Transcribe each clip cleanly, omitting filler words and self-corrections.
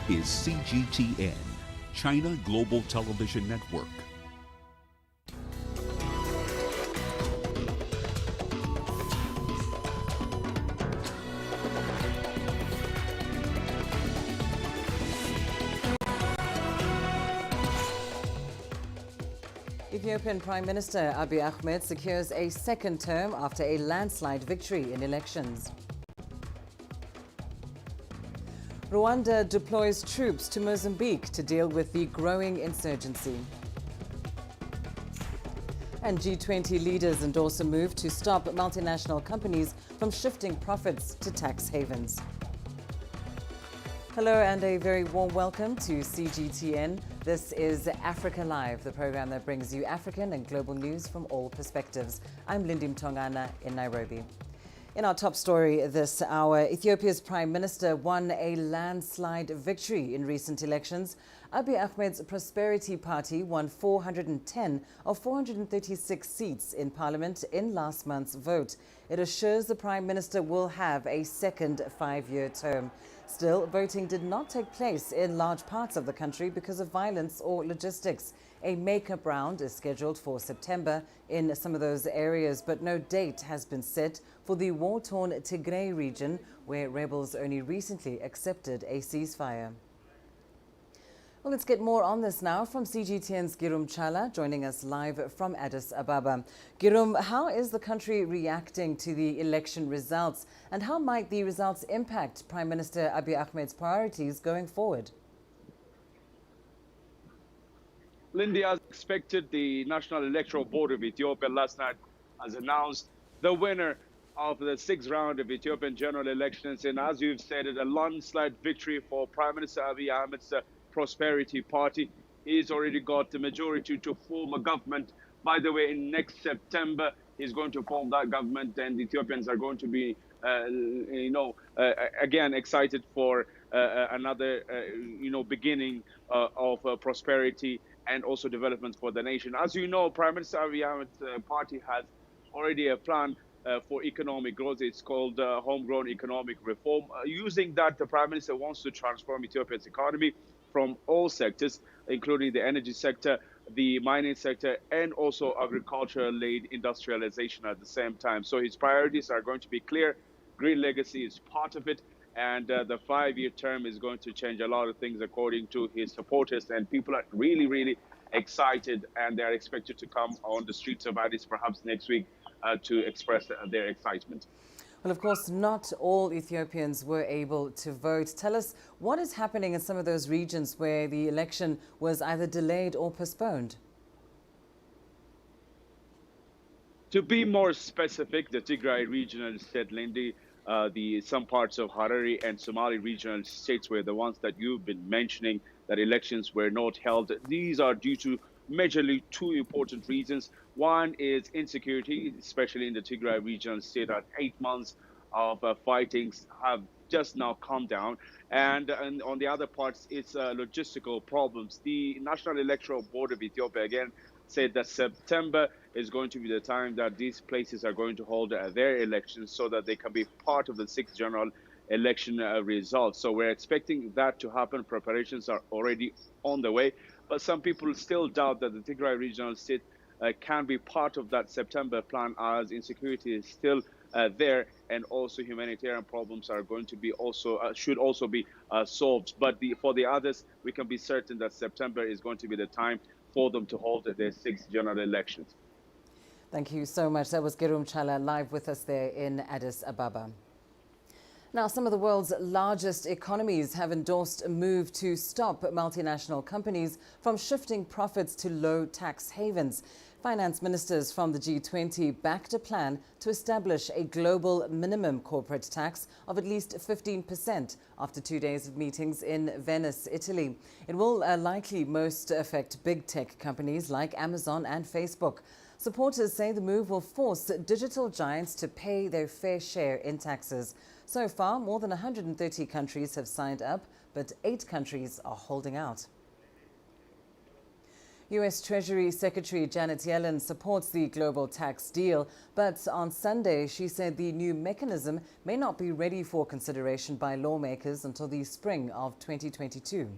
is CGTN, China Global Television Network. Ethiopian Prime Minister Abiy Ahmed secures a second term after a landslide victory in elections. Rwanda deploys troops to Mozambique to deal with the growing insurgency. And G20 leaders endorse a move to stop multinational companies from shifting profits to tax havens. Hello and a very warm welcome to CGTN. This is Africa Live, the program that brings you African and global news from all perspectives. I'm Lindy Mtongana in Nairobi. In our top story this hour, Ethiopia's Prime Minister won a landslide victory in recent elections. Abiy Ahmed's Prosperity Party won 410 of 436 seats in Parliament in last month's vote. It assures the Prime Minister will have a second five-year term. Still, voting did not take place in large parts of the country because of violence or logistics. A make-up round is scheduled for September in some of those areas, but no date has been set for the war-torn Tigray region, where rebels only recently accepted a ceasefire. Well, let's get more on this now from CGTN's Girum Chala, joining us live from Addis Ababa. Girum, how is the country reacting to the election results, and how might the results impact Prime Minister Abiy Ahmed's priorities going forward? Lindy, as expected, the National Electoral Board of Ethiopia last night has announced the winner of the sixth round of Ethiopian general elections. And as you've stated, a landslide victory for Prime Minister Abiy Ahmed's Prosperity Party. He's already got the majority to form a government. By the way, in next September, he's going to form that government, and Ethiopians are going to be, again, excited for another, beginning of prosperity and also development for the nation. As you know, Prime Minister Abiy Ahmed's party has already a plan for economic growth. It's called Homegrown Economic Reform. Using that, the Prime Minister wants to transform Ethiopia's economy from all sectors, including the energy sector, the mining sector, and also agriculture-led industrialization at the same time. So his priorities are going to be clear. Green legacy is part of it, and the five-year term is going to change a lot of things according to his supporters. And people are really, really excited, and they are expected to come on the streets of Addis perhaps next week to express their excitement. Well, of course, not all Ethiopians were able to vote. Tell us what is happening in some of those regions where the election was either delayed or postponed. To be more specific, the Tigray regional state, Lindy, some parts of Harare and Somali regional states were the ones that you've been mentioning that elections were not held. These are due to majorly two important reasons. One is insecurity, especially in the Tigray regional state. That 8 months of fightings have just now calmed down. And on the other parts, it's logistical problems. The National Electoral Board of Ethiopia, again, said that September is going to be the time that these places are going to hold their elections so that they can be part of the sixth general election results. So we're expecting that to happen. Preparations are already on the way. But some people still doubt that the Tigray regional state can be part of that September plan, as insecurity is still there, and also humanitarian problems are going to be should also be solved. But for the others, we can be certain that September is going to be the time for them to hold their sixth general elections. Thank you so much. That was Girum Chala live with us there in Addis Ababa. Now, some of the world's largest economies have endorsed a move to stop multinational companies from shifting profits to low tax havens. Finance ministers from the G20 backed a plan to establish a global minimum corporate tax of at least 15% after 2 days of meetings in Venice, Italy. It will likely most affect big tech companies like Amazon and Facebook. Supporters say the move will force digital giants to pay their fair share in taxes. So far, more than 130 countries have signed up, but 8 countries are holding out. U.S. Treasury Secretary Janet Yellen supports the global tax deal, but on Sunday she said the new mechanism may not be ready for consideration by lawmakers until the spring of 2022.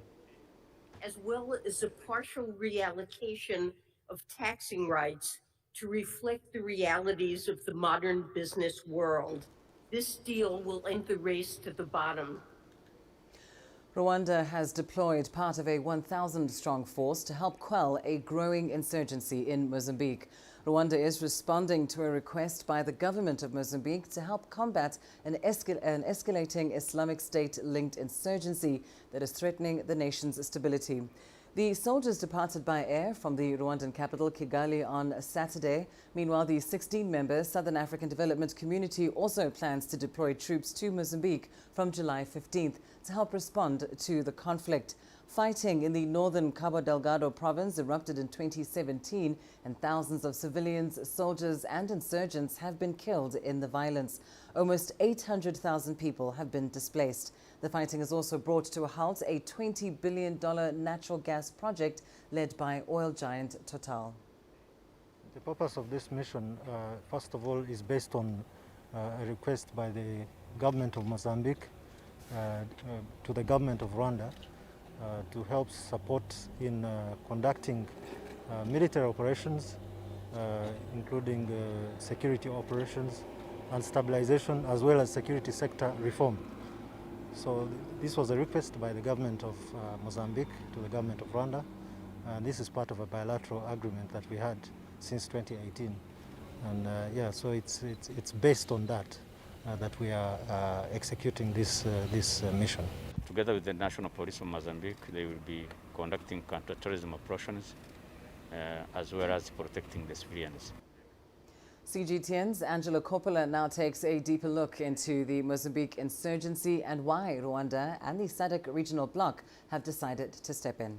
As well as a partial reallocation of taxing rights to reflect the realities of the modern business world. This deal will end the race to the bottom. Rwanda has deployed part of a 1,000-strong force to help quell a growing insurgency in Mozambique. Rwanda is responding to a request by the government of Mozambique to help combat an escalating Islamic State-linked insurgency that is threatening the nation's stability. The soldiers departed by air from the Rwandan capital, Kigali, on Saturday. Meanwhile, the 16-member Southern African Development Community also plans to deploy troops to Mozambique from July 15th to help respond to the conflict. Fighting in the northern Cabo Delgado province erupted in 2017, and thousands of civilians, soldiers and insurgents have been killed in the violence. Almost 800,000 people have been displaced. The fighting has also brought to a halt a $20 billion natural gas project led by oil giant Total. The purpose of this mission, first of all, is based on a request by the government of Mozambique to the government of Rwanda to help support in conducting military operations, including security operations and stabilization, as well as security sector reform. So this was a request by the government of Mozambique to the government of Rwanda, and this is part of a bilateral agreement that we had since 2018. And yeah, so it's based on that that we are executing this mission. Together with the National Police of Mozambique, they will be conducting counter-terrorism operations as well as protecting the civilians. CGTN's Angela Coppola now takes a deeper look into the Mozambique insurgency and why Rwanda and the SADC regional bloc have decided to step in.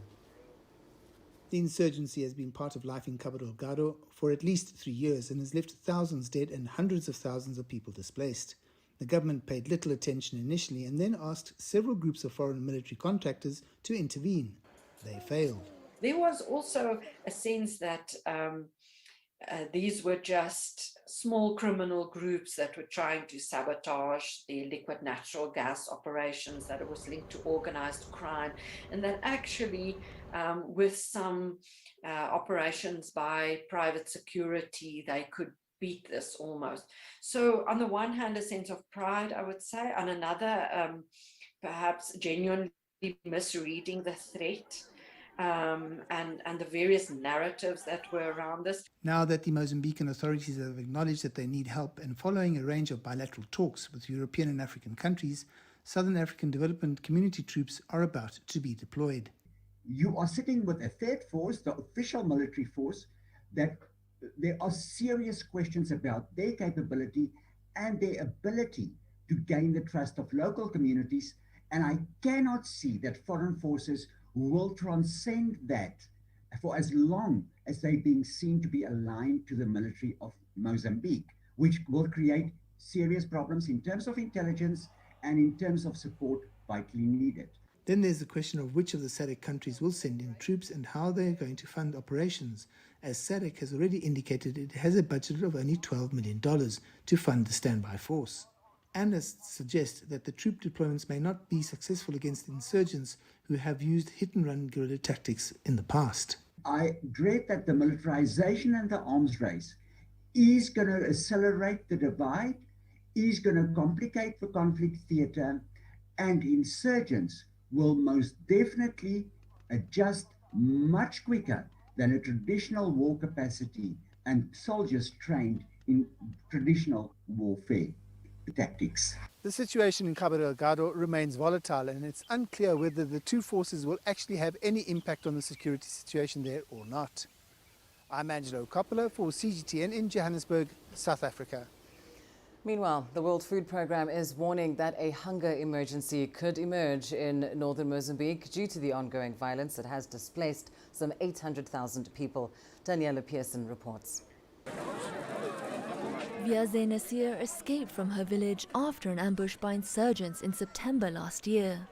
The insurgency has been part of life in Cabo Delgado for at least 3 years and has left thousands dead and hundreds of thousands of people displaced. The government paid little attention initially and then asked several groups of foreign military contractors to intervene. They failed. There was also a sense that these were just small criminal groups that were trying to sabotage the liquid natural gas operations, that it was linked to organized crime, and that actually with some operations by private security, they could beat this almost. So on the one hand, a sense of pride, I would say, on another, perhaps genuinely misreading the threat and the various narratives that were around this. Now that the Mozambican authorities have acknowledged that they need help and following a range of bilateral talks with European and African countries, Southern African Development Community troops are about to be deployed. You are sitting with a third force, the official military force, that there are serious questions about their capability and their ability to gain the trust of local communities. And I cannot see that foreign forces will transcend that for as long as they're being seen to be aligned to the military of Mozambique, which will create serious problems in terms of intelligence and in terms of support vitally needed. Then there's the question of which of the SADC countries will send in troops and how they are going to fund operations, as SADC has already indicated it has a budget of only $12 million to fund the standby force. Analysts suggest that the troop deployments may not be successful against insurgents who have used hit-and-run guerrilla tactics in the past. I dread that the militarization and the arms race is going to accelerate the divide, is going to complicate the conflict theater, and insurgents will most definitely adjust much quicker than a traditional war capacity and soldiers trained in traditional warfare tactics. The situation in Cabo Delgado remains volatile and it's unclear whether the two forces will actually have any impact on the security situation there or not. I'm Angelo Coppola for CGTN in Johannesburg, South Africa. Meanwhile, the World Food Programme is warning that a hunger emergency could emerge in northern Mozambique due to the ongoing violence that has displaced some 800,000 people. Daniela Pearson reports. Viaze Nasir escaped from her village after an ambush by insurgents in September last year.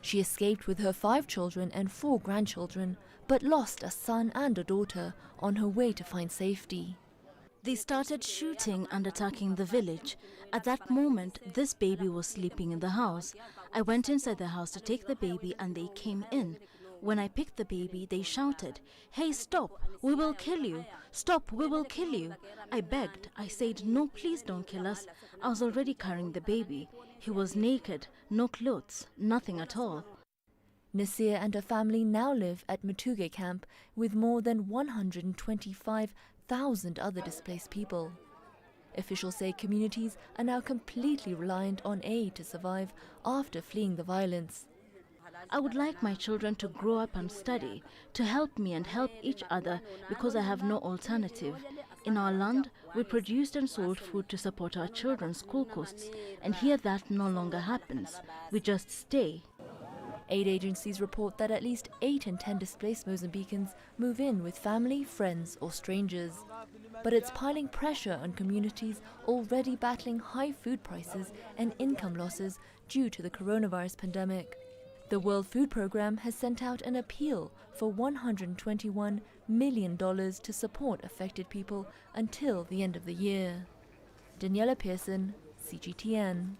She escaped with her 5 children and 4 grandchildren, but lost a son and a daughter on her way to find safety. They started shooting and attacking the village. At that moment, this baby was sleeping in the house. I went inside the house to take the baby and they came in. When I picked the baby, they shouted, "Hey, stop, we will kill you. Stop, we will kill you." I begged. I said, "No, please don't kill us." I was already carrying the baby. He was naked, no clothes, nothing at all. Nasir and her family now live at Mtuge camp with more than 125,000 other displaced people. Officials say communities are now completely reliant on aid to survive after fleeing the violence. I would like my children to grow up and study, to help me and help each other because I have no alternative. In our land, we produced and sold food to support our children's school costs, and here that no longer happens. We just stay. Aid agencies report that at least 8 in 10 displaced Mozambicans move in with family, friends or strangers. But it's piling pressure on communities already battling high food prices and income losses due to the coronavirus pandemic. The World Food Programme has sent out an appeal for $121 million to support affected people until the end of the year. Daniela Pearson, CGTN.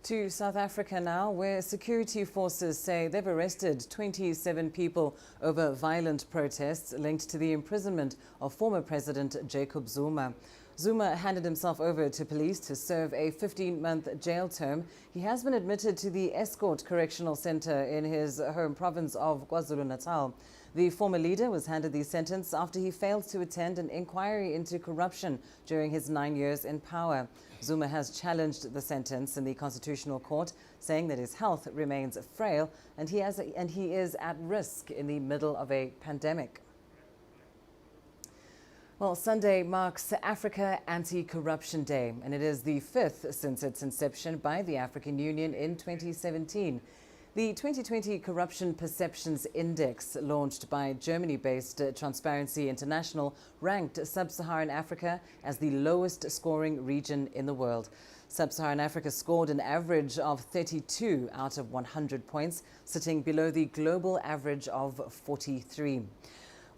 To South Africa now, where security forces say they've arrested 27 people over violent protests linked to the imprisonment of former President Jacob Zuma. Zuma handed himself over to police to serve a 15-month jail term. He has been admitted to the Escort Correctional Centre in his home province of KwaZulu-Natal. The former leader was handed the sentence after he failed to attend an inquiry into corruption during his 9 years in power. Zuma has challenged the sentence in the Constitutional Court, saying that his health remains frail and he is at risk in the middle of a pandemic. Well, Sunday marks Africa Anti-Corruption Day, and it is the 5th since its inception by the African Union in 2017. The 2020 Corruption Perceptions Index, launched by Germany-based Transparency International, ranked Sub-Saharan Africa as the lowest scoring region in the world. Sub-Saharan Africa scored an average of 32 out of 100 points, sitting below the global average of 43.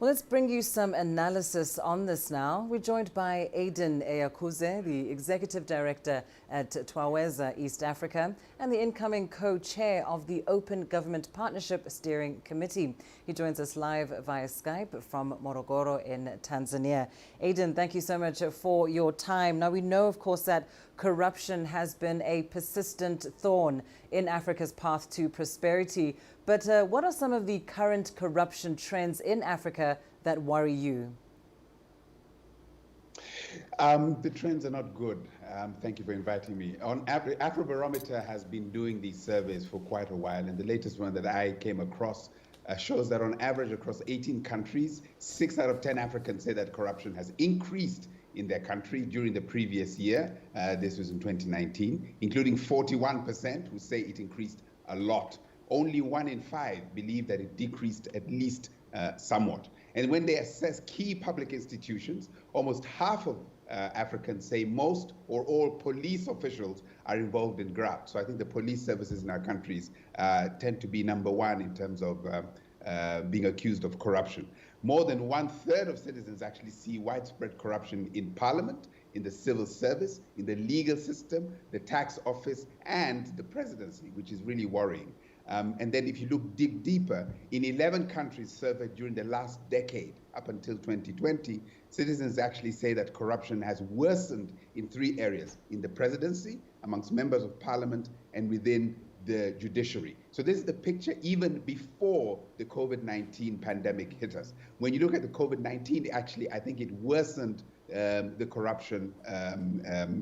Well, let's bring you some analysis on this now. We're joined by Aiden Eyakuze, the Executive Director at Twaweza East Africa and the incoming co-chair of the Open Government Partnership Steering Committee. He joins us live via Skype from Morogoro in Tanzania. Aiden, thank you so much for your time. Now, we know, of course, that corruption has been a persistent thorn in Africa's path to prosperity. But what are some of the current corruption trends in Africa that worry you? The trends are not good. Thank you for inviting me. On Afrobarometer has been doing these surveys for quite a while, and the latest one that I came across shows that on average across 18 countries, 6 out of 10 Africans say that corruption has increased in their country during the previous year. This was in 2019, including 41% who say it increased a lot. Only 1 in 5 believe that it decreased at least somewhat. And when they assess key public institutions, almost half of Africans say most or all police officials are involved in graft. So I think the police services in our countries tend to be number 1 in terms of being accused of corruption. More than 1/3 of citizens actually see widespread corruption in parliament, in the civil service, in the legal system, the tax office, and the presidency, which is really worrying. And then if you look deeper, in 11 countries surveyed during the last decade, up until 2020, citizens actually say that corruption has worsened in 3 areas: in the presidency, amongst members of parliament, and within the judiciary. So this is the picture even before the COVID-19 pandemic hit us. When you look at the COVID-19, actually, I think it worsened the corruption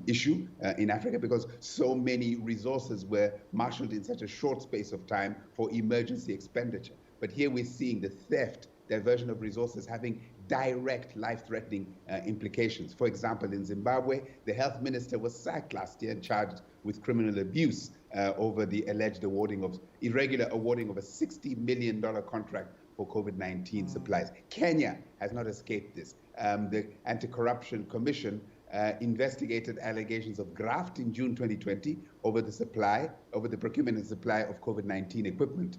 issue in Africa, because so many resources were marshaled in such a short space of time for emergency expenditure. But here we're seeing the theft, diversion of resources having direct life-threatening implications. For example, in Zimbabwe, the health minister was sacked last year and charged with criminal abuse over the alleged irregular awarding of a $60 million contract for COVID-19 supplies. Kenya has not escaped this. The Anti-Corruption Commission investigated allegations of graft in June 2020 over the procurement and supply of COVID-19 equipment.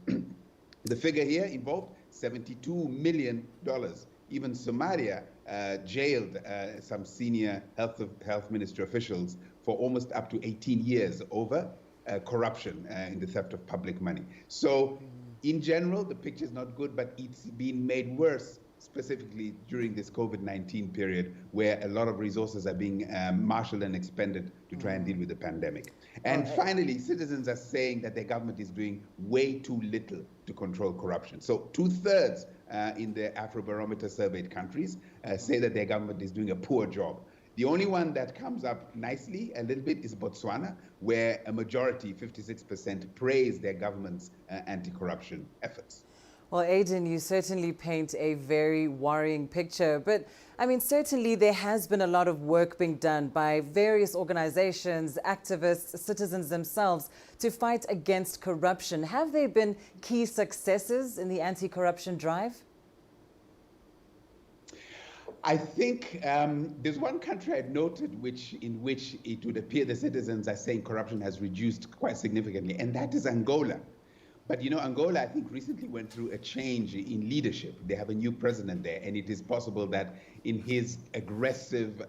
The figure here involved $72 million. Even Somalia jailed some senior health ministry officials for almost up to 18 years over corruption in the theft of public money. So in general, the picture is not good, but it's been made worse specifically during this COVID-19 period, where a lot of resources are being marshaled and expended to try and deal with the pandemic. And finally, citizens are saying that their government is doing way too little to control corruption. So 2/3 in the Afrobarometer surveyed countries say that their government is doing a poor job. The only one that comes up nicely a little bit is Botswana, where a majority, 56%, praise their government's anti-corruption efforts. Well, Aiden, you certainly paint a very worrying picture. But, I mean, certainly there has been a lot of work being done by various organizations, activists, citizens themselves to fight against corruption. Have there been key successes in the anti-corruption drive? I think there's one country I'd noted in which it would appear the citizens are saying corruption has reduced quite significantly, and that is Angola. But, you know, Angola, I think, recently went through a change in leadership. They have a new president there, and it is possible that in his aggressive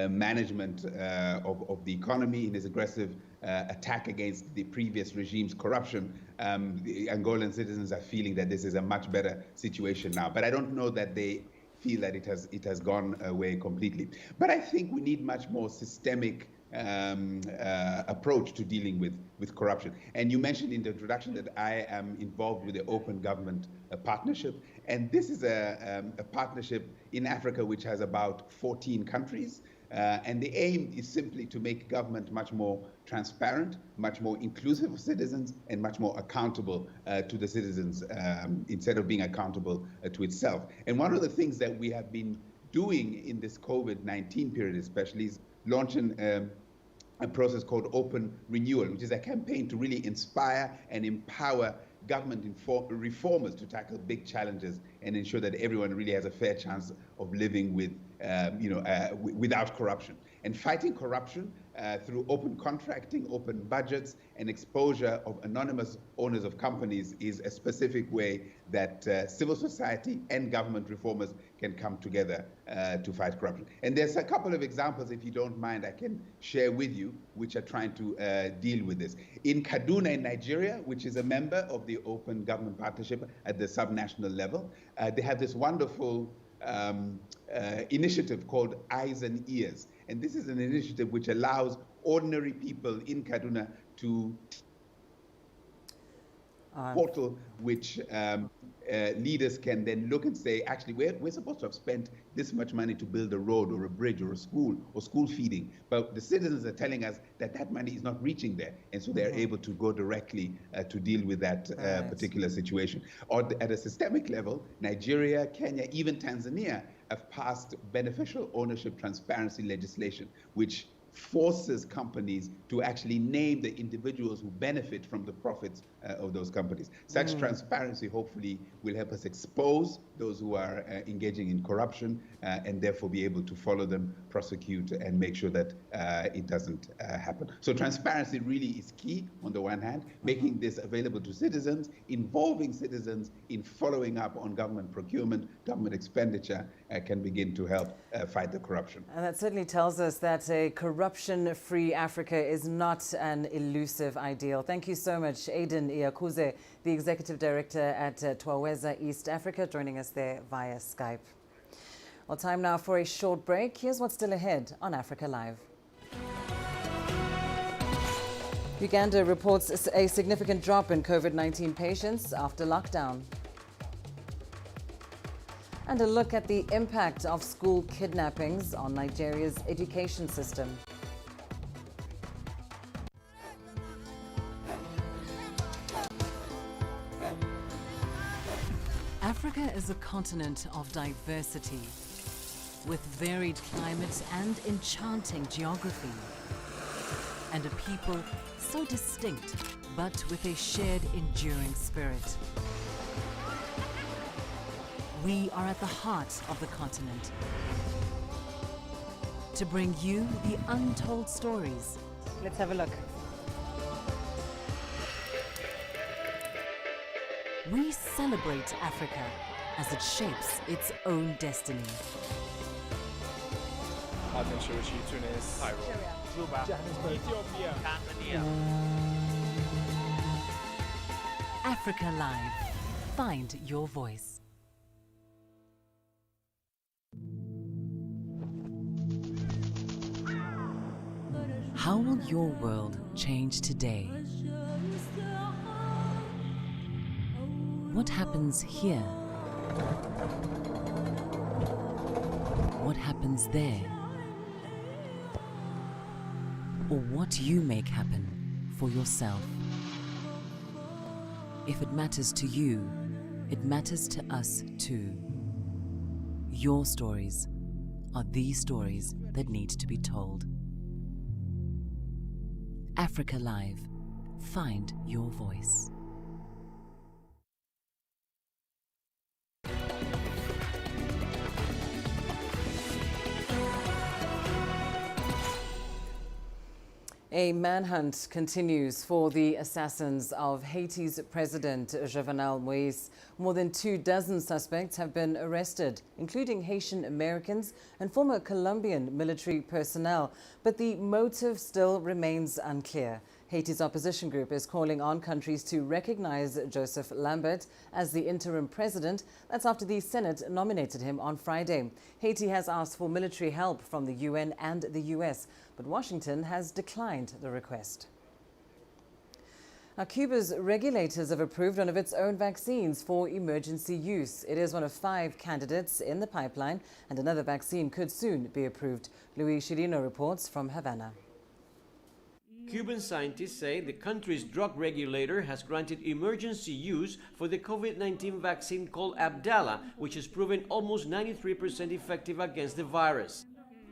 management of the economy, in his aggressive attack against the previous regime's corruption, the Angolan citizens are feeling that this is a much better situation now. But I don't know that they feel that it has gone away completely. But I think we need much more systemic approach to dealing with corruption. And you mentioned in the introduction that I am involved with the Open Government Partnership. And this is a partnership in Africa which has about 14 countries. And the aim is simply to make government much more transparent, much more inclusive of citizens, and much more accountable to the citizens instead of being accountable to itself. And one of the things that we have been doing in this COVID-19 period especially is launching a process called Open Renewal, which is a campaign to really inspire and empower government reformers to tackle big challenges and ensure that everyone really has a fair chance of living with, without corruption. And fighting corruption through open contracting, open budgets, and exposure of anonymous owners of companies is a specific way that civil society and government reformers can come together to fight corruption. And there's a couple of examples, if you don't mind, I can share with you, which are trying to deal with this. In Kaduna in Nigeria, which is a member of the Open Government Partnership at the subnational level, they have this wonderful initiative called Eyes and Ears. And this is an initiative which allows ordinary people in Kaduna to portal which leaders can then look and say, actually, we're supposed to have spent this much money to build a road or a bridge or a school or school feeding. But the citizens are telling us that that money is not reaching there. And so they're able to go directly to deal with that particular situation. Or at a systemic level, Nigeria, Kenya, even Tanzania have passed beneficial ownership transparency legislation, which forces companies to actually name the individuals who benefit from the profits of those companies. Such transparency hopefully will help us expose those who are engaging in corruption and therefore be able to follow them, prosecute, and make sure that it doesn't happen. So transparency really is key on the one hand, making this available to citizens, involving citizens in following up on government procurement, government expenditure can begin to help fight the corruption. And that certainly tells us that a corruption-free Africa is not an elusive ideal. Thank you so much, Aiden Iyakuze, the Executive Director at Twaweza East Africa, joining us there via Skype. Well, time now for a short break. Here's what's still ahead on Africa Live. Uganda reports a significant drop in COVID-19 patients after lockdown. And a look at the impact of school kidnappings on Nigeria's education system. Africa is a continent of diversity, with varied climates and enchanting geography, and a people so distinct, but with a shared enduring spirit. We are at the heart of the continent. to bring you the untold stories. Let's have a look. We celebrate Africa as it shapes its own destiny. Tunis, Cairo, Cuba, Ethiopia, Tanzania. Africa Live. Find your voice. How will your world change today? What happens here? What happens there? Or what you make happen for yourself? If it matters to you, it matters to us too. Your stories are the stories that need to be told. Africa Live. Find your voice. A manhunt continues for the assassins of Haiti's President Jovenel Moïse. More than 24 suspects have been arrested, including Haitian Americans and former Colombian military personnel. But the motive still remains unclear. Haiti's opposition group is calling on countries to recognize Joseph Lambert as the interim president. That's after the Senate nominated him on Friday. Haiti has asked for military help from the UN and the US, but Washington has declined the request. Now, Cuba's regulators have approved one of its own vaccines for emergency use. It is one of 5 candidates in the pipeline, and another vaccine could soon be approved. Luis Chirino reports from Havana. Cuban scientists say the country's drug regulator has granted emergency use for the COVID-19 vaccine called Abdala, which has proven almost 93% effective against the virus.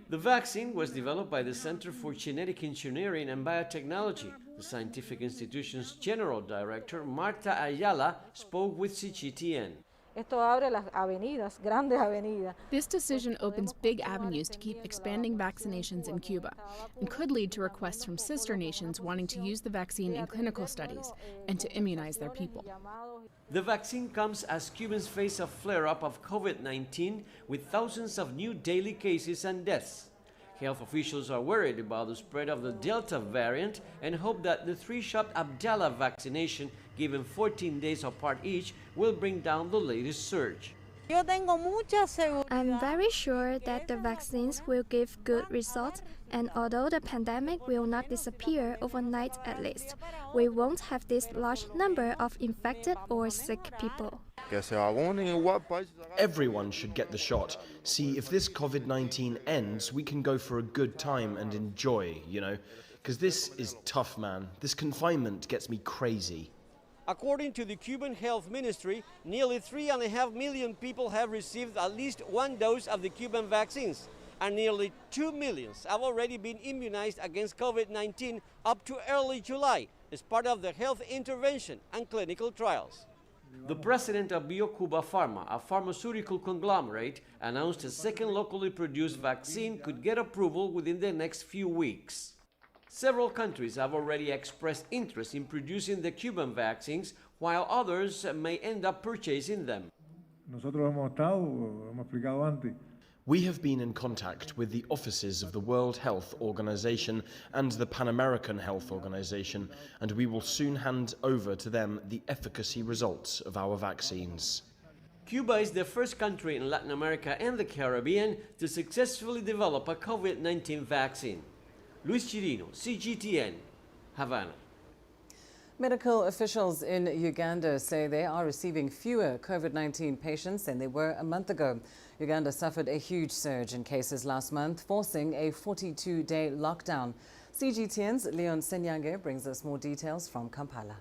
The vaccine was developed by the Center for Genetic Engineering and Biotechnology. The scientific institution's general director, Marta Ayala, spoke with CGTN. This decision opens big avenues to keep expanding vaccinations in Cuba and could lead to requests from sister nations wanting to use the vaccine in clinical studies and to immunize their people. The vaccine comes as Cubans face a flare-up of COVID-19 with thousands of new daily cases and deaths. Health officials are worried about the spread of the Delta variant and hope that the 3-shot Abdala vaccination, given 14 days apart each, will bring down the latest surge. I'm very sure that the vaccines will give good results, and although the pandemic will not disappear overnight at least, we won't have this large number of infected or sick people. Everyone should get the shot. See, if this COVID-19 ends, we can go for a good time and enjoy, you know? Because this is tough, man. This confinement gets me crazy. According to the Cuban Health Ministry, nearly 3.5 million people have received at least one dose of the Cuban vaccines, and nearly 2 million have already been immunized against COVID-19 up to early July as part of the health intervention and clinical trials. The president of BioCuba Pharma, a pharmaceutical conglomerate, announced a second locally produced vaccine could get approval within the next few weeks. Several countries have already expressed interest in producing the Cuban vaccines, while others may end up purchasing them. We have been in contact with the offices of the World Health Organization and the Pan American Health Organization, and we will soon hand over to them the efficacy results of our vaccines. Cuba is the first country in Latin America and the Caribbean to successfully develop a COVID-19 vaccine. Luis Chirino, CGTN, Havana. Medical officials in Uganda say they are receiving fewer COVID-19 patients than they were a month ago. Uganda suffered a huge surge in cases last month, forcing a 42-day lockdown. CGTN's Leon Senyange brings us more details from Kampala.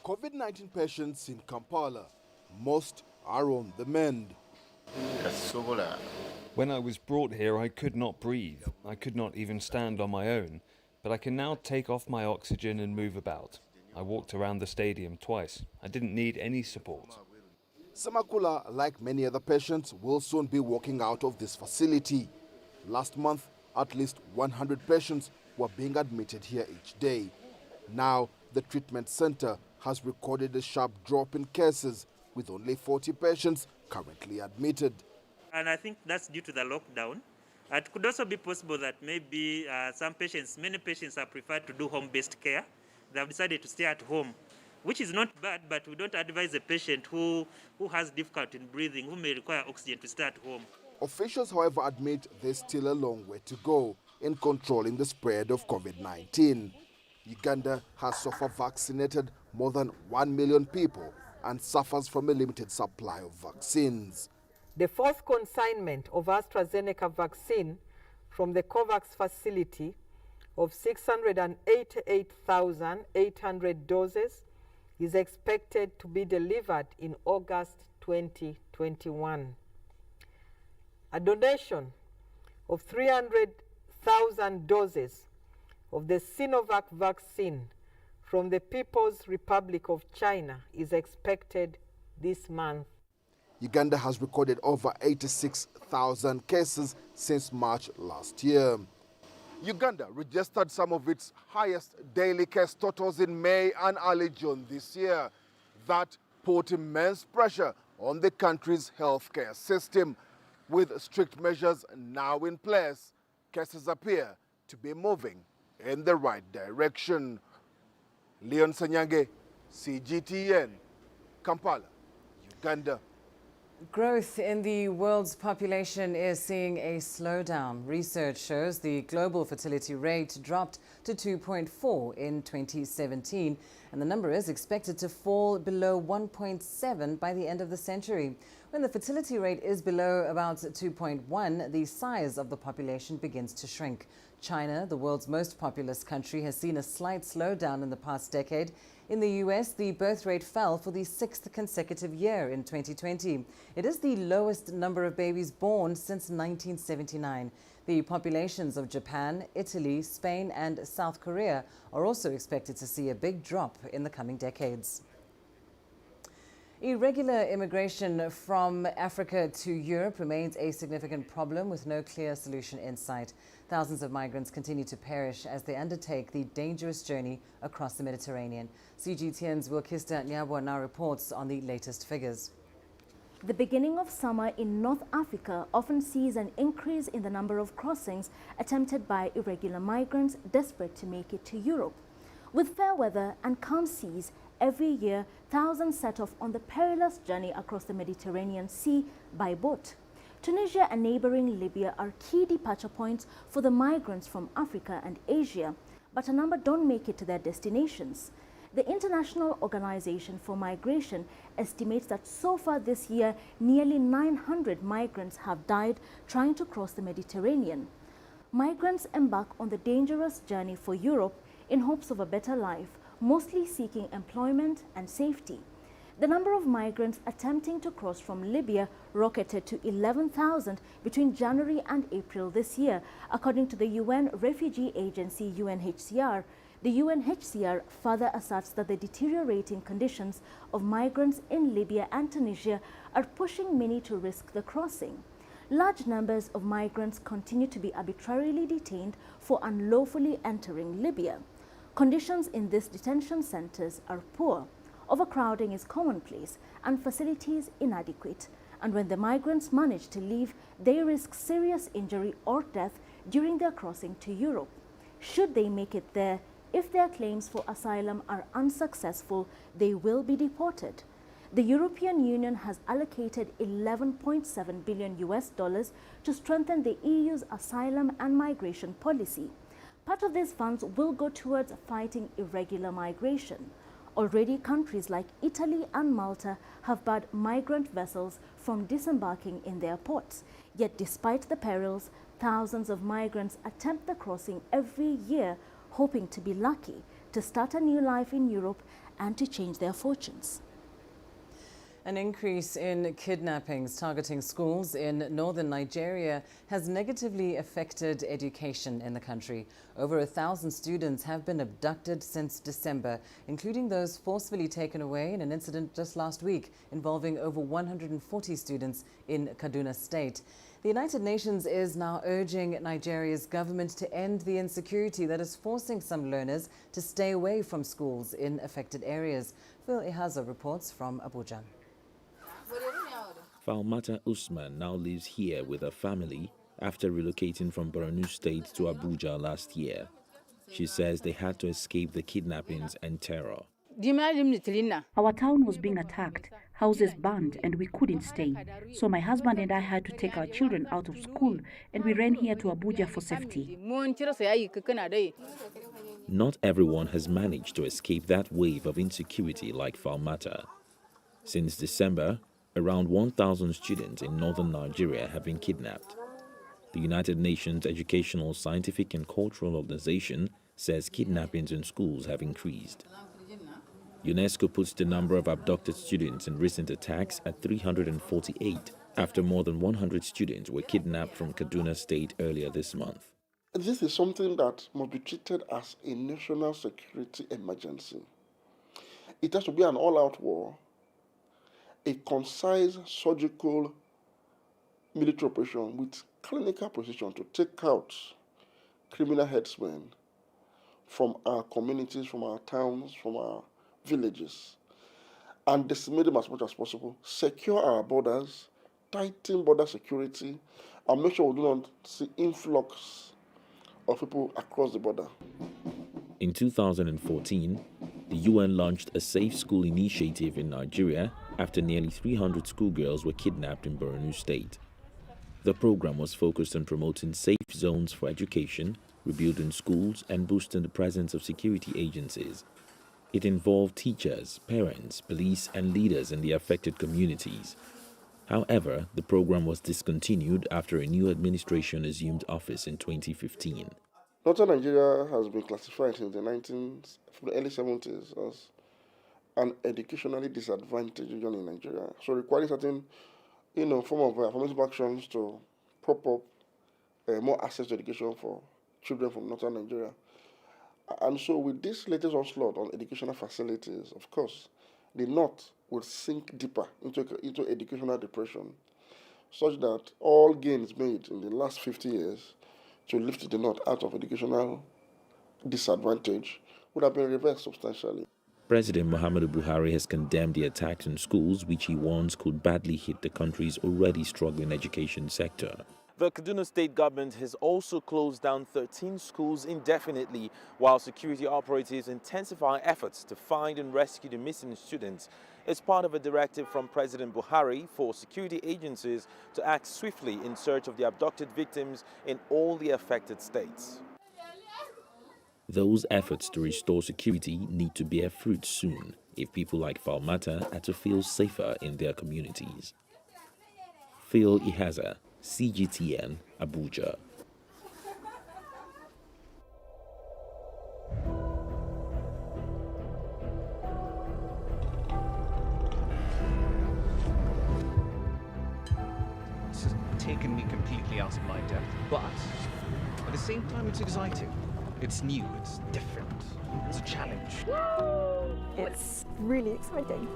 COVID-19 patients in Kampala, most are on the mend. When I was brought here, I could not breathe. I could not even stand on my own, but I can now take off my oxygen and move about. I walked around the stadium twice. I didn't need any support. Samakula, like many other patients, will soon be walking out of this facility. Last month, at least 100 patients were being admitted here each day. Now, the treatment center has recorded a sharp drop in cases, with only 40 patients currently admitted. And I think that's due to the lockdown. It could also be possible that maybe many patients have preferred to do home-based care. They have decided to stay at home, which is not bad, but we don't advise a patient who has difficulty in breathing, who may require oxygen, to stay at home. Officials, however, admit there's still a long way to go in controlling the spread of COVID-19. Uganda has so far vaccinated more than 1 million people and suffers from a limited supply of vaccines. The fourth consignment of AstraZeneca vaccine from the COVAX facility of 688,800 doses is expected to be delivered in August 2021. A donation of 300,000 doses of the Sinovac vaccine from the People's Republic of China is expected this month. Uganda has recorded over 86,000 cases since March last year. Uganda registered some of its highest daily case totals in May and early June this year. That put immense pressure on the country's healthcare system. With strict measures now in place, cases appear to be moving in the right direction. Leon Sanyange, CGTN, Kampala, Uganda. Growth in the world's population is seeing a slowdown. Research shows the global fertility rate dropped to 2.4 in 2017, and the number is expected to fall below 1.7 by the end of the century. When the fertility rate is below about 2.1, the size of the population begins to shrink. China, the world's most populous country, has seen a slight slowdown in the past decade. In the US, the birth rate fell for the 6th consecutive year in 2020. It is the lowest number of babies born since 1979. The populations of Japan, Italy, Spain and South Korea are also expected to see a big drop in the coming decades. Irregular immigration from Africa to Europe remains a significant problem with no clear solution in sight. Thousands of migrants continue to perish as they undertake the dangerous journey across the Mediterranean. CGTN's Wilkista Nyabwa now reports on the latest figures. The beginning of summer in North Africa often sees an increase in the number of crossings attempted by irregular migrants desperate to make it to Europe. With fair weather and calm seas, every year thousands set off on the perilous journey across the Mediterranean Sea by boat. Tunisia and neighboring Libya are key departure points for the migrants from Africa and Asia, but a number don't make it to their destinations. The International Organization for Migration estimates that so far this year, nearly 900 migrants have died trying to cross the Mediterranean. Migrants embark on the dangerous journey for Europe in hopes of a better life, mostly seeking employment and safety. The number of migrants attempting to cross from Libya rocketed to 11,000 between January and April this year, according to the UN refugee agency UNHCR. The UNHCR further asserts that the deteriorating conditions of migrants in Libya and Tunisia are pushing many to risk the crossing. Large numbers of migrants continue to be arbitrarily detained for unlawfully entering Libya. Conditions in these detention centers are poor. Overcrowding is commonplace and facilities inadequate. And when the migrants manage to leave, they risk serious injury or death during their crossing to Europe. Should they make it there, if their claims for asylum are unsuccessful, they will be deported. The European Union has allocated $11.7 billion to strengthen the EU's asylum and migration policy. Part of these funds will go towards fighting irregular migration. Already, countries like Italy and Malta have barred migrant vessels from disembarking in their ports. Yet despite the perils, thousands of migrants attempt the crossing every year, hoping to be lucky to start a new life in Europe and to change their fortunes. An increase in kidnappings targeting schools in northern Nigeria has negatively affected education in the country. Over 1,000 students have been abducted since December, including those forcefully taken away in an incident just last week involving over 140 students in Kaduna State. The United Nations is now urging Nigeria's government to end the insecurity that is forcing some learners to stay away from schools in affected areas. Phil Ihaza reports from Abuja. Falmata Usman now lives here with her family after relocating from Borno State to Abuja last year. She says they had to escape the kidnappings and terror. Our town was being attacked, houses burned, and we couldn't stay. So my husband and I had to take our children out of school, and we ran here to Abuja for safety. Not everyone has managed to escape that wave of insecurity like Falmata. Since December, around 1,000 students in northern Nigeria have been kidnapped. The United Nations Educational, Scientific and Cultural Organization says kidnappings in schools have increased. UNESCO puts the number of abducted students in recent attacks at 348 after more than 100 students were kidnapped from Kaduna State earlier this month. This is something that must be treated as a national security emergency. It has to be an all-out war, a concise surgical military operation with clinical precision to take out criminal headsmen from our communities, from our towns, from our villages, and decimate them as much as possible, secure our borders, tighten border security, and make sure we do not see influx of people across the border. In 2014, the UN launched a Safe School initiative in Nigeria after nearly 300 schoolgirls were kidnapped in Borno State. The program was focused on promoting safe zones for education, rebuilding schools, and boosting the presence of security agencies. It involved teachers, parents, police, and leaders in the affected communities. However, the program was discontinued after a new administration assumed office in 2015. Northern Nigeria has been classified from the early 70s as an educationally disadvantaged region in Nigeria, so requiring certain, form of affirmative actions to prop up more access to education for children from Northern Nigeria. And so with this latest onslaught on educational facilities, of course, the North will sink deeper into educational depression, such that all gains made in the last 50 years to lift the North out of educational disadvantage would have been reversed substantially. President Muhammadu Buhari has condemned the attacks on schools, which he warns could badly hit the country's already struggling education sector. The Kaduna State government has also closed down 13 schools indefinitely, while security operatives intensify efforts to find and rescue the missing students. It's part of a directive from President Buhari for security agencies to act swiftly in search of the abducted victims in all the affected states. Those efforts to restore security need to bear fruit soon if people like Falmata are to feel safer in their communities. Phil Ihaza, CGTN, Abuja. This has taken me completely out of my depth, but at the same time it's exciting. It's new, it's different, it's a challenge. It's really exciting.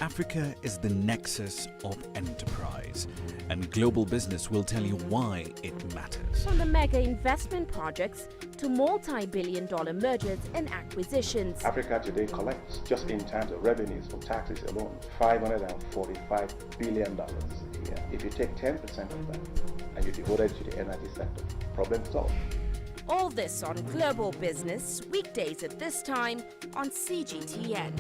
Africa is the nexus of enterprise, and global business will tell you why it matters. From the mega investment projects to multi-billion-dollar mergers and acquisitions. Africa today collects, just in terms of revenues from taxes alone, $545 billion a year. here. If you take 10% of that and you devote it to the energy sector, problem solved. All this on Global Business, weekdays at this time on CGTN.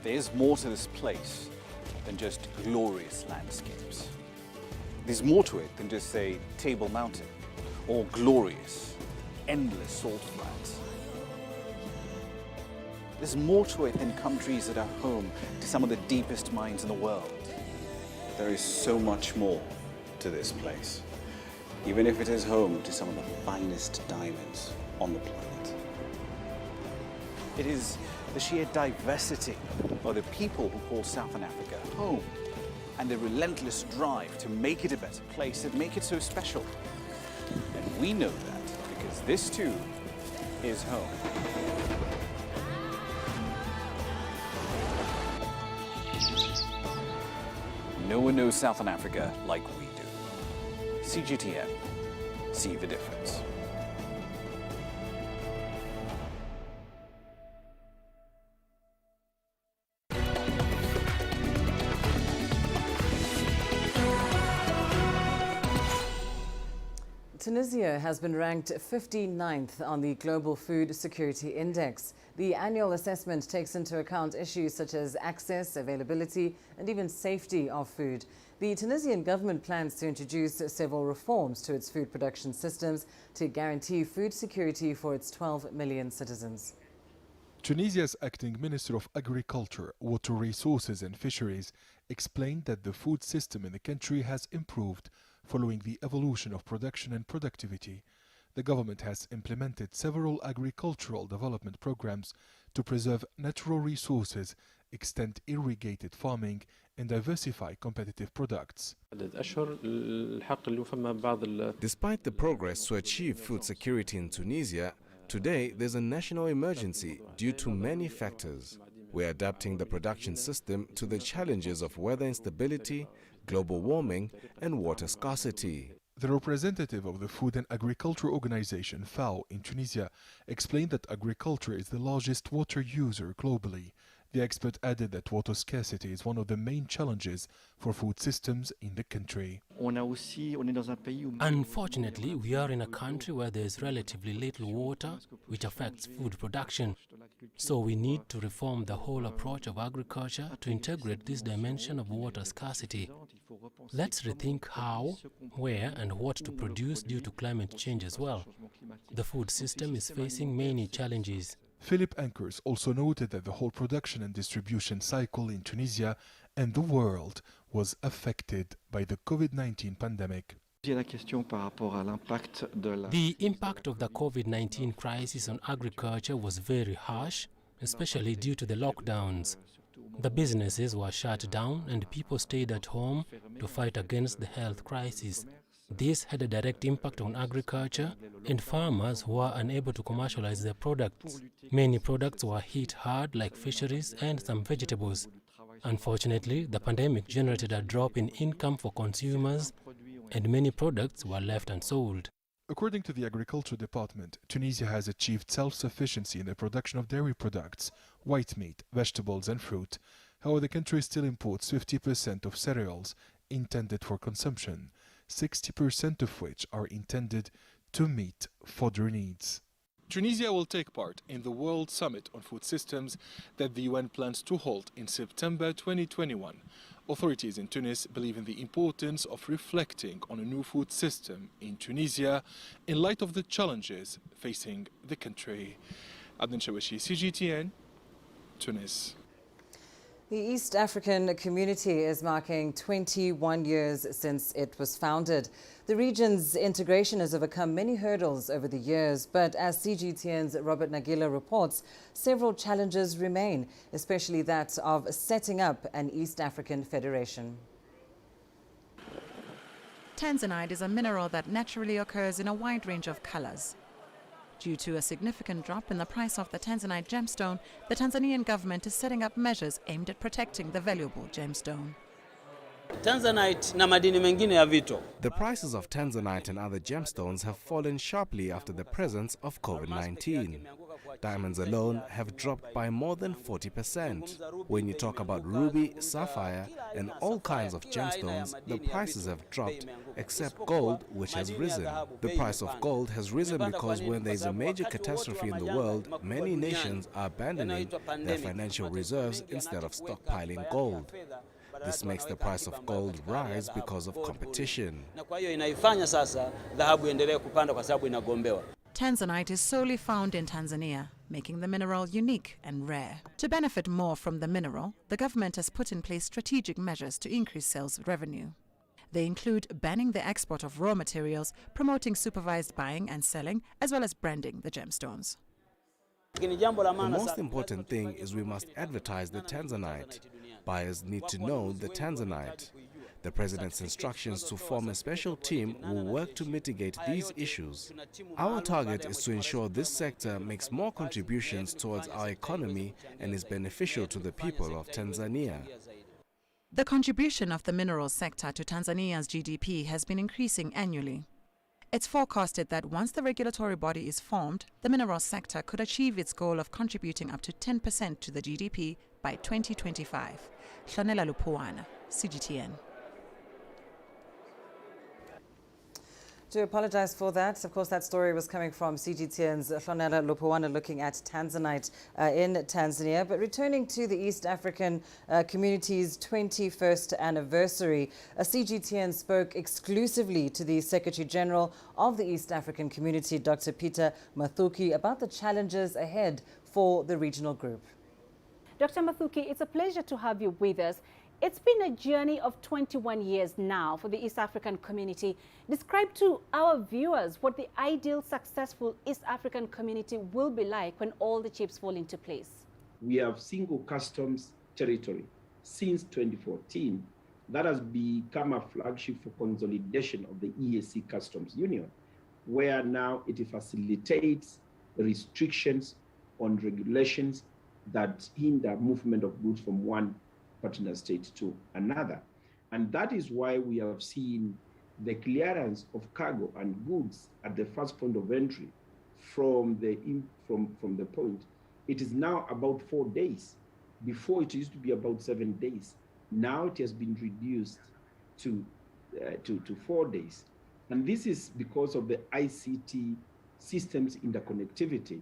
There's more to this place than just glorious landscapes. There's more to it than just, say, Table Mountain or glorious, endless salt flats. There's more to it than countries that are home to some of the deepest mines in the world. There is so much more to this place, even if it is home to some of the finest diamonds on the planet. It is the sheer diversity of the people who call Southern Africa home, and the relentless drive to make it a better place that make it so special. And we know that because this too is home. No one knows Southern Africa like we do. CGTN, see the difference. Tunisia has been ranked 59th on the Global Food Security Index. The annual assessment takes into account issues such as access, availability, and even safety of food. The Tunisian government plans to introduce several reforms to its food production systems to guarantee food security for its 12 million citizens. Tunisia's acting Minister of Agriculture, Water Resources and Fisheries explained that the food system in the country has improved following the evolution of production and productivity. The government has implemented several agricultural development programs to preserve natural resources, extend irrigated farming, and diversify competitive products. Despite the progress to achieve food security in Tunisia, today there's a national emergency due to many factors. We're adapting the production system to the challenges of weather instability, global warming, and water scarcity. The representative of the Food and Agriculture Organization, FAO, in Tunisia, explained that agriculture is the largest water user globally. The expert added that water scarcity is one of the main challenges for food systems in the country. Unfortunately, we are in a country where there is relatively little water, which affects food production. So we need to reform the whole approach of agriculture to integrate this dimension of water scarcity. Let's rethink how, where, and what to produce due to climate change as well. The food system is facing many challenges. Philip Ankers also noted that the whole production and distribution cycle in Tunisia and the world was affected by the COVID-19 pandemic. The impact of the COVID-19 crisis on agriculture was very harsh, especially due to the lockdowns. The businesses were shut down and people stayed at home to fight against the health crisis. This had a direct impact on agriculture and farmers who were unable to commercialize their products. Many products were hit hard, like fisheries and some vegetables. Unfortunately, the pandemic generated a drop in income for consumers and many products were left unsold. According to the Agriculture Department, Tunisia has achieved self-sufficiency in the production of dairy products, white meat, vegetables and fruit. However, the country still imports 50% of cereals intended for consumption, 60% of which are intended to meet fodder needs. Tunisia will take part in the World Summit on Food Systems that the UN plans to hold in September 2021. Authorities in Tunis believe in the importance of reflecting on a new food system in Tunisia in light of the challenges facing the country. Adnan Shawishi, CGTN, Tunis. The East African community is marking 21 years since it was founded. The region's integration has overcome many hurdles over the years, but as CGTN's Robert Nagila reports, several challenges remain, especially that of setting up an East African federation. Tanzanite is a mineral that naturally occurs in a wide range of colors. Due to a significant drop in the price of the Tanzanite gemstone, the Tanzanian government is setting up measures aimed at protecting the valuable gemstone. The prices of Tanzanite and other gemstones have fallen sharply after the presence of COVID-19. diamonds alone have dropped by more than 40%. When you talk about ruby, sapphire, and all kinds of gemstones, the prices have dropped, except gold, which has risen. The price of gold has risen because when there is a major catastrophe in the world, many nations are abandoning their financial reserves instead of stockpiling gold. This makes the price of gold rise because of competition. Tanzanite is solely found in Tanzania, making the mineral unique and rare. To benefit more from the mineral, the government has put in place strategic measures to increase sales revenue. They include banning the export of raw materials, promoting supervised buying and selling, as well as branding the gemstones. The most important thing is we must advertise the Tanzanite. Buyers need to know the Tanzanite. The President's instructions to form a special team will work to mitigate these issues. Our target is to ensure this sector makes more contributions towards our economy and is beneficial to the people of Tanzania. The contribution of the minerals sector to Tanzania's GDP has been increasing annually. It's forecasted that once the regulatory body is formed, the minerals sector could achieve its goal of contributing up to 10% to the GDP by 2025. Hlonela Lupuana, CGTN. To apologize for that. Of course, that story was coming from CGTN's Hlonela Lupuana looking at Tanzanite in Tanzania. But returning to the East African community's 21st anniversary, CGTN spoke exclusively to the Secretary General of the East African community, Dr. Peter Mathuki, about the challenges ahead for the regional group. Dr. Mathuki, it's a pleasure to have you with us. It's been a journey of 21 years now for the East African community. Describe to our viewers what the ideal successful East African community will be like when all the chips fall into place. We have single customs territory since 2014. That has become a flagship for consolidation of the EAC Customs Union, where now it facilitates restrictions on regulations that hinder movement of goods from one partner state to another. And that is why we have seen the clearance of cargo and goods at the first point of entry from the point. It is now about 4 days. Before it used to be about 7 days. Now it has been reduced to 4 days. And this is because of the ICT systems interconnectivity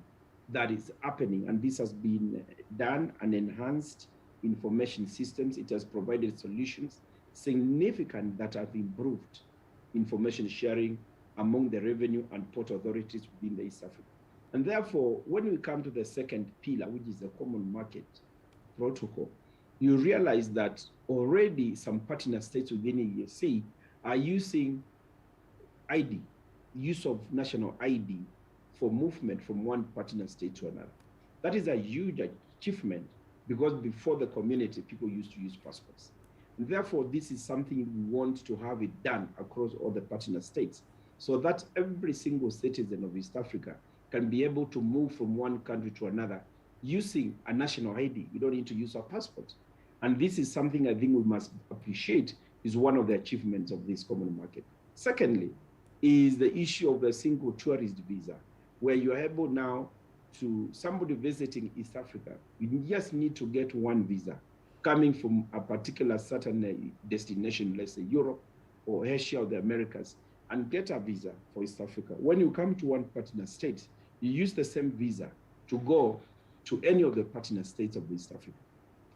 that is happening. And this has been done and enhanced information systems. It has provided solutions significant that have improved information sharing among the revenue and port authorities within the East Africa. And therefore, when we come to the second pillar, which is the common market protocol, you realize that already some partner states within EAC are using ID, use of national ID for movement from one partner state to another. That is a huge achievement, because before the community, people used to use passports. And therefore, this is something we want to have it done across all the partner states, so that every single citizen of East Africa can be able to move from one country to another using a national ID. You don't need to use a passport. And this is something I think we must appreciate is one of the achievements of this common market. Secondly, is the issue of the single tourist visa, where you're able now to somebody visiting East Africa, you just need to get one visa coming from a particular certain destination, let's say Europe or Asia or the Americas, and get a visa for East Africa. When you come to one partner state, you use the same visa to go to any of the partner states of East Africa.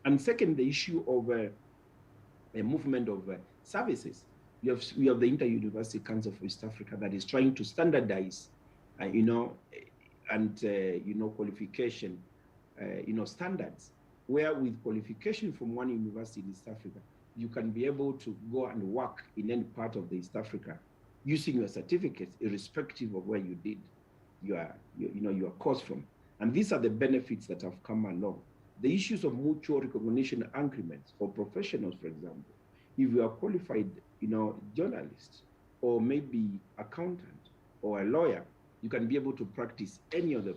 And second, the issue of a movement of services. We have the Inter-University Council for East Africa that is trying to standardize, qualification, standards, where with qualification from one university in East Africa, you can be able to go and work in any part of the East Africa using your certificates, irrespective of where you did your course from. And these are the benefits that have come along. The issues of mutual recognition agreements for professionals, for example, if you are qualified, journalist, or maybe accountant or a lawyer, you can be able to practice any of the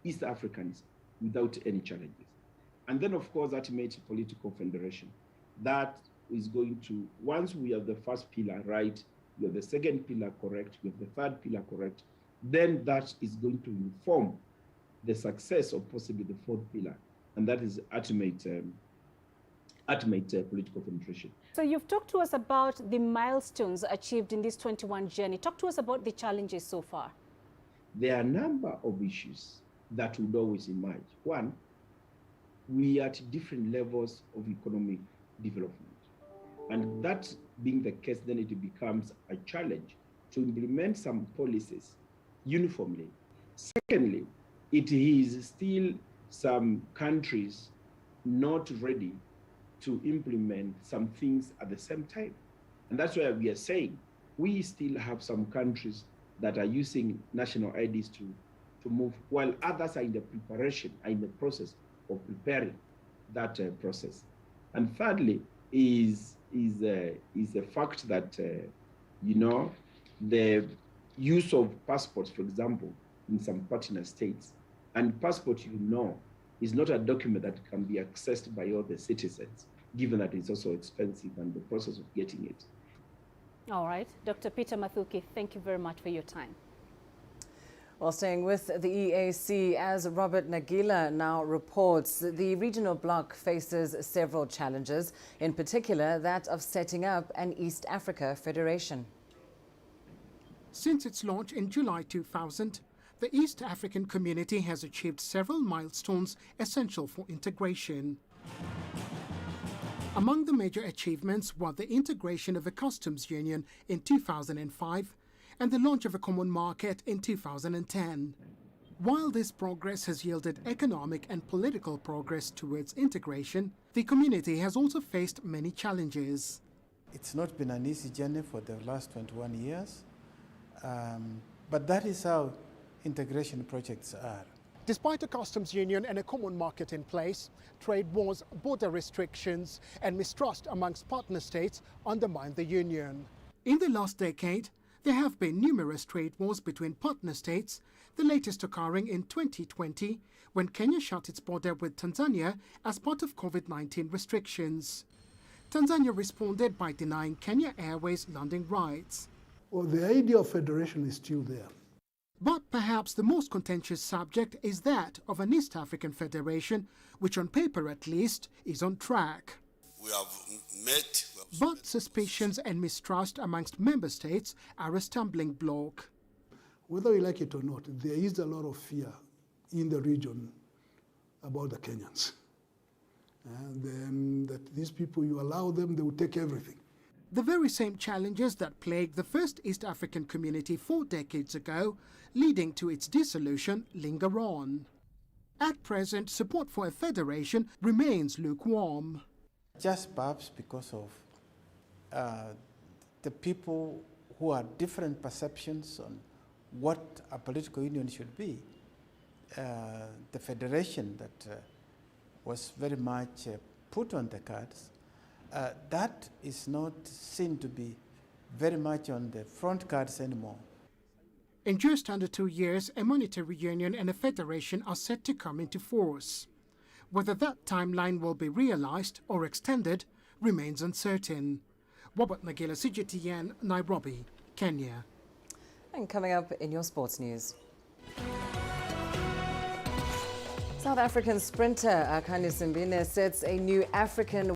East Africans without any challenges. And then, of course, ultimate political federation. That is going to, once we have the first pillar right, we have the second pillar correct, we have the third pillar correct, then that is going to inform the success of possibly the fourth pillar, and that is ultimate political penetration. So you've talked to us about the milestones achieved in this 21 journey. Talk to us about the challenges so far. There are a number of issues that would always emerge. One, we are at different levels of economic development. And that being the case, then it becomes a challenge to implement some policies uniformly. Secondly, it is still some countries not ready to implement some things at the same time. And that's why we are saying we still have some countries that are using national IDs to move, while others are in the preparation, are in the process of preparing that process. And thirdly is the fact that, the use of passports, for example, in some partner states. And passport, is not a document that can be accessed by all the citizens, given that it's also expensive and the process of getting it. All right. Dr. Peter Mathuki, thank you very much for your time. Well, staying with the EAC, as Robert Nagila now reports, the regional bloc faces several challenges, in particular that of setting up an East Africa Federation. Since its launch in July 2000, the East African community has achieved several milestones essential for integration. Among the major achievements were the integration of a customs union in 2005 and the launch of a common market in 2010. While this progress has yielded economic and political progress towards integration, the community has also faced many challenges. It's not been an easy journey for the last 21 years, but that is how integration projects are. Despite a customs union and a common market in place, trade wars, border restrictions, and mistrust amongst partner states undermine the union. In the last decade, there have been numerous trade wars between partner states, the latest occurring in 2020 when Kenya shut its border with Tanzania as part of COVID-19 restrictions. Tanzania responded by denying Kenya Airways landing rights. Well, the idea of federation is still there. But perhaps the most contentious subject is that of an East African Federation, which on paper at least is on track. We have met. But suspicions and mistrust amongst member states are a stumbling block. Whether we like it or not, there is a lot of fear in the region about the Kenyans. And then that these people, you allow them, they will take everything. The very same challenges that plagued the first East African community 4 decades ago, leading to its dissolution, linger on. At present, support for a federation remains lukewarm. Just perhaps because of the people who have different perceptions on what a political union should be. The federation that was very much put on the cards, that is not seen to be very much on the front cards anymore. In just under 2 years, a monetary union and a federation are set to come into force. Whether that timeline will be realized or extended remains uncertain. Robert Nagila, CGTN, Nairobi, Kenya. And coming up in your sports news. South African sprinter Akani Simbine sets a new African